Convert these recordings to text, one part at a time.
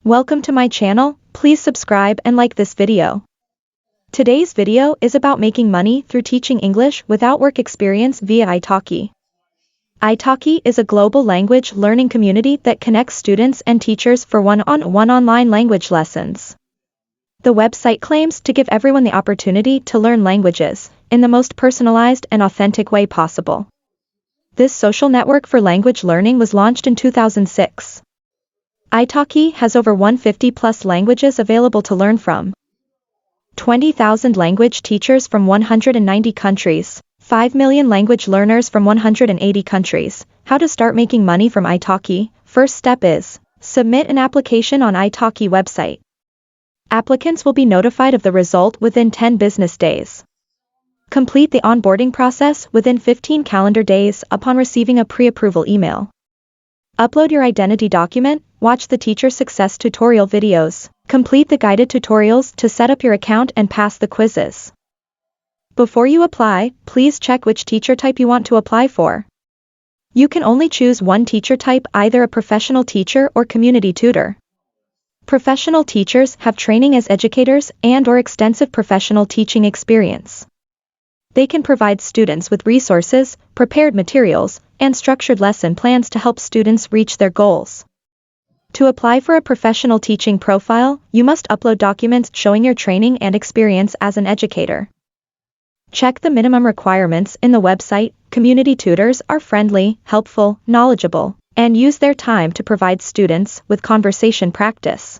Welcome to my channel. Please subscribe and like this video. Today's video is about making money through teaching English without work experience via italki. Italki is a global language learning community that connects students and teachers for one-on-one online language lessons. The website claims to give everyone the opportunity to learn languages in the most personalized and authentic way possible. This social network for language learning was launched in 2006. Italki has over 150 plus languages available to learn from. 20,000 language teachers from 190 countries, 5 million language learners from 180 countries. How to start making money from Italki? First step is, submit an application on Italki website. Applicants will be notified of the result within 10 business days. Complete the onboarding process within 15 calendar days upon receiving a pre-approval email. Upload your identity document, watch the teacher success tutorial videos, complete the guided tutorials to set up your account and pass the quizzes. Before you apply, please check which teacher type you want to apply for. You can only choose one teacher type, either a professional teacher or community tutor. Professional teachers have training as educators and/or extensive professional teaching experience. They can provide students with resources, prepared materials, and structured lesson plans to help students reach their goals. To apply for a professional teaching profile, you must upload documents showing your training and experience as an educator. Check the minimum requirements in the website. Community tutors are friendly, helpful, knowledgeable, and use their time to provide students with conversation practice.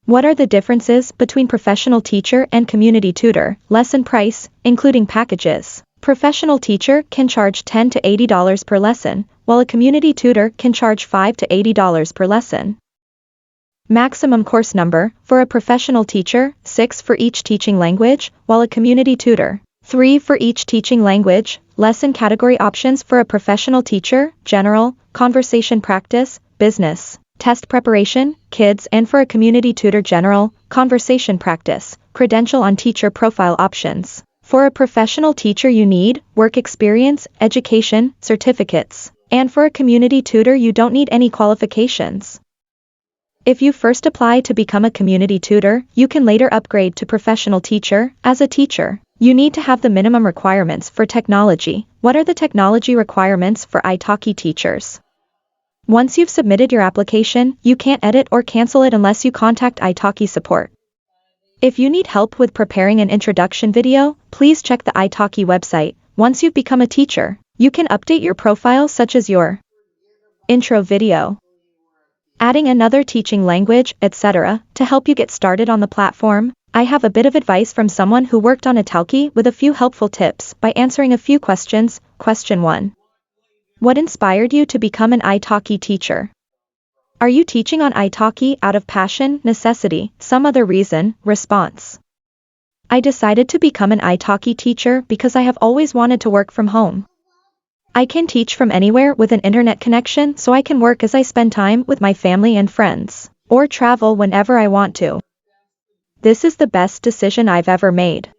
What are the differences between professional teacher and community tutor? Lesson price, including packages. Professional teacher can charge $10 to $80 per lesson, while a community tutor can charge $5 to $80 per lesson. Maximum course number, for a professional teacher, 6 for each teaching language, while a community tutor, 3 for each teaching language. Lesson category options for a professional teacher, general, conversation practice, business, test preparation, kids, and for a community tutor, general, conversation practice. Credential on teacher profile options. For a professional teacher you need work experience, education, certificates, and for a community tutor you don't need any qualifications. If you first apply to become a community tutor, you can later upgrade to professional teacher. As a teacher, you need to have the minimum requirements for technology. What are the technology requirements for Italki teachers? Once you've submitted your application, you can't edit or cancel it unless you contact Italki support. If you need help with preparing an introduction video, please check the Italki website. Once you've become a teacher, you can update your profile, such as your intro video, adding another teaching language, etc., to help you get started on the platform. I have a bit of advice from someone who worked on Italki with a few helpful tips by answering a few questions. Question 1. What inspired you to become an Italki teacher? Are you teaching on Italki out of passion, necessity, some other reason? Response. I decided to become an Italki teacher because I have always wanted to work from home. I can teach from anywhere with an internet connection, so I can work as I spend time with my family and friends, or travel whenever I want to. This is the best decision I've ever made.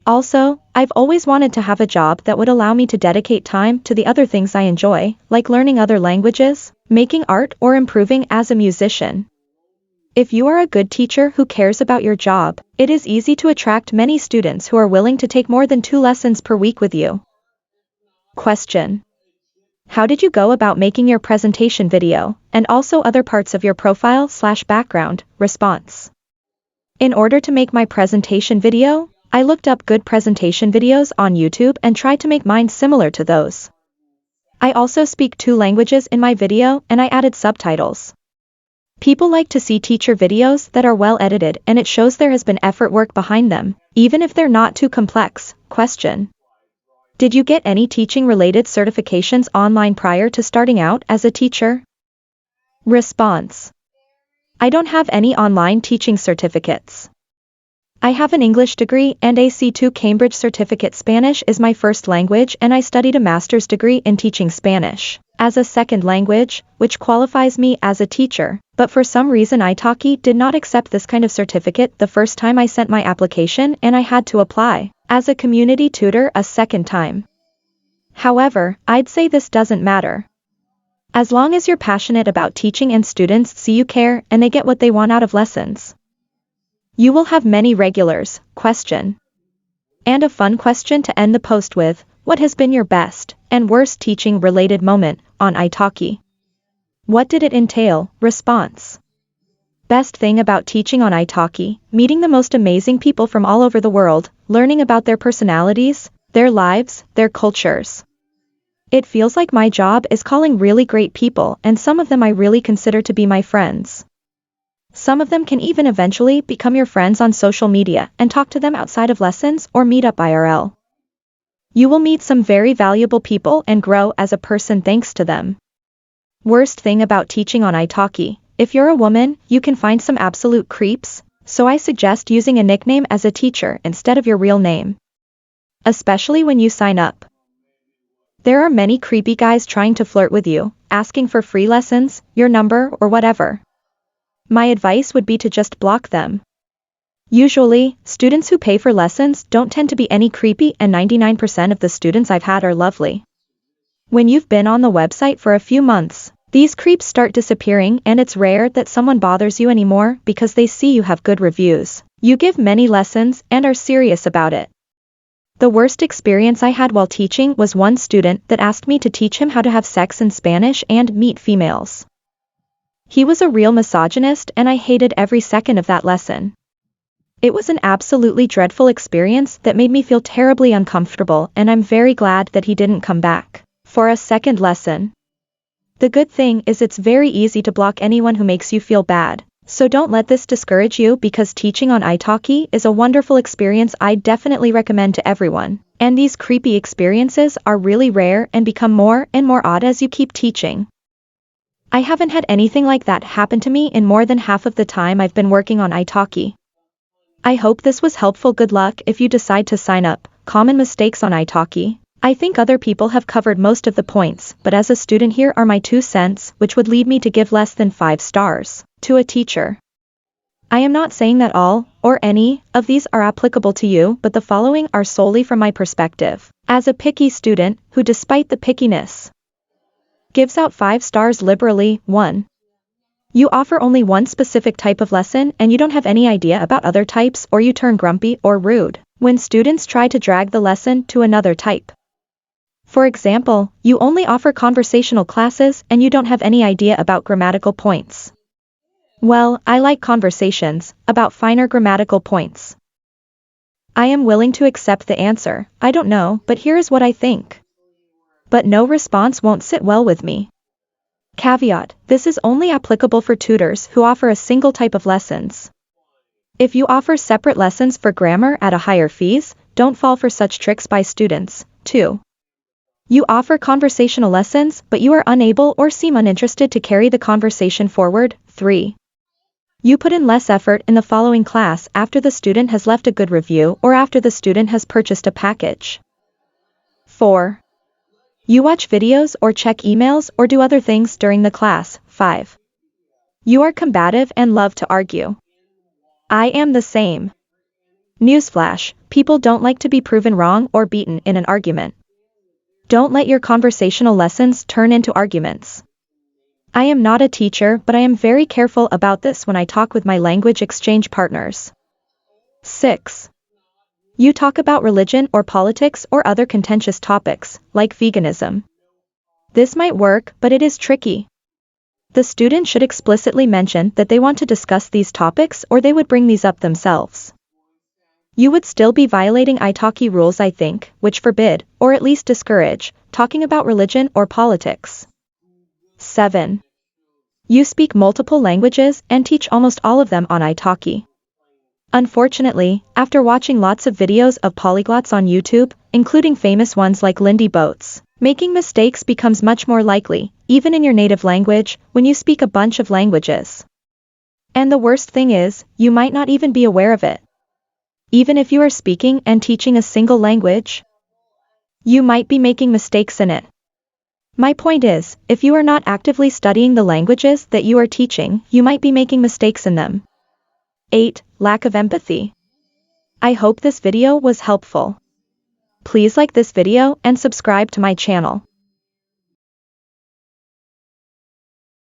Also, I've always wanted to have a job that would allow me to dedicate time to the other things I enjoy, like learning other languages, making art, or improving as a musician. If you are a good teacher who cares about your job, it is easy to attract many students who are willing to take more than 2 lessons per week with you. Question. How did you go about making your presentation video, and also other parts of your profile/background? Response. In order to make my presentation video, I looked up good presentation videos on YouTube and tried to make mine similar to those. I also speak 2 languages in my video, and I added subtitles. People like to see teacher videos that are well edited, and it shows there has been effort work behind them, even if they're not too complex. Question. Did you get any teaching related certifications online prior to starting out as a teacher? Response. I don't have any online teaching certificates. I have an English degree and a C2 Cambridge certificate. Spanish is my first language, and I studied a master's degree in teaching Spanish as a second language, which qualifies me as a teacher, but for some reason Italki did not accept this kind of certificate the first time I sent my application, and I had to apply as a community tutor a second time. However, I'd say this doesn't matter. As long as you're passionate about teaching and students see you care and they get what they want out of lessons. You will have many regulars. Question. And a fun question to end the post with, what has been your best and worst teaching related moment on italki? What did it entail? Response. Best thing about teaching on italki, meeting the most amazing people from all over the world, learning about their personalities, their lives, their cultures. It feels like my job is calling really great people and some of them I really consider to be my friends. Some of them can even eventually become your friends on social media and talk to them outside of lessons or meet up IRL. You will meet some very valuable people and grow as a person thanks to them. Worst thing about teaching on italki, if you're a woman, you can find some absolute creeps, so I suggest using a nickname as a teacher instead of your real name. Especially when you sign up. There are many creepy guys trying to flirt with you, asking for free lessons, your number, or whatever. My advice would be to just block them. Usually, students who pay for lessons don't tend to be any creepy and 99% of the students I've had are lovely. When you've been on the website for a few months, these creeps start disappearing and it's rare that someone bothers you anymore because they see you have good reviews. You give many lessons and are serious about it. The worst experience I had while teaching was one student that asked me to teach him how to have sex in Spanish and meet females. He was a real misogynist and I hated every second of that lesson. It was an absolutely dreadful experience that made me feel terribly uncomfortable and I'm very glad that he didn't come back for a second lesson. The good thing is it's very easy to block anyone who makes you feel bad. So don't let this discourage you because teaching on italki is a wonderful experience I definitely recommend to everyone, and these creepy experiences are really rare and become more and more odd as you keep teaching. I haven't had anything like that happen to me in more than half of the time I've been working on italki. I hope this was helpful. Good luck if you decide to sign up. Common mistakes on italki. I think other people have covered most of the points, but as a student here are my 2 cents, which would lead me to give less than 5 stars to a teacher. I am not saying that all, or any, of these are applicable to you, but the following are solely from my perspective, as a picky student, who despite the pickiness, gives out 5 stars liberally. 1. You offer only one specific type of lesson and you don't have any idea about other types or you turn grumpy or rude when students try to drag the lesson to another type. For example, you only offer conversational classes and you don't have any idea about grammatical points. Well, I like conversations about finer grammatical points. I am willing to accept the answer, I don't know, but here is what I think. But no response won't sit well with me. Caveat, this is only applicable for tutors who offer a single type of lessons. If you offer separate lessons for grammar at a higher fees, don't fall for such tricks by students. 2. You offer conversational lessons, but you are unable or seem uninterested to carry the conversation forward. 3. You put in less effort in the following class after the student has left a good review or after the student has purchased a package. 4. You watch videos or check emails or do other things during the class. 5. You are combative and love to argue. I am the same. Newsflash, people don't like to be proven wrong or beaten in an argument. Don't let your conversational lessons turn into arguments. I am not a teacher, but I am very careful about this when I talk with my language exchange partners. 6. You talk about religion or politics or other contentious topics, like veganism. This might work, but it is tricky. The student should explicitly mention that they want to discuss these topics or they would bring these up themselves. You would still be violating italki rules, I think, which forbid, or at least discourage, talking about religion or politics. 7. You speak multiple languages and teach almost all of them on italki. Unfortunately, after watching lots of videos of polyglots on YouTube, including famous ones like Lindy Boats, making mistakes becomes much more likely, even in your native language, when you speak a bunch of languages. And the worst thing is, you might not even be aware of it. Even if you are speaking and teaching a single language, you might be making mistakes in it. My point is, if you are not actively studying the languages that you are teaching, you might be making mistakes in them. 8. Lack of empathy. I hope this video was helpful. Please like this video and subscribe to my channel.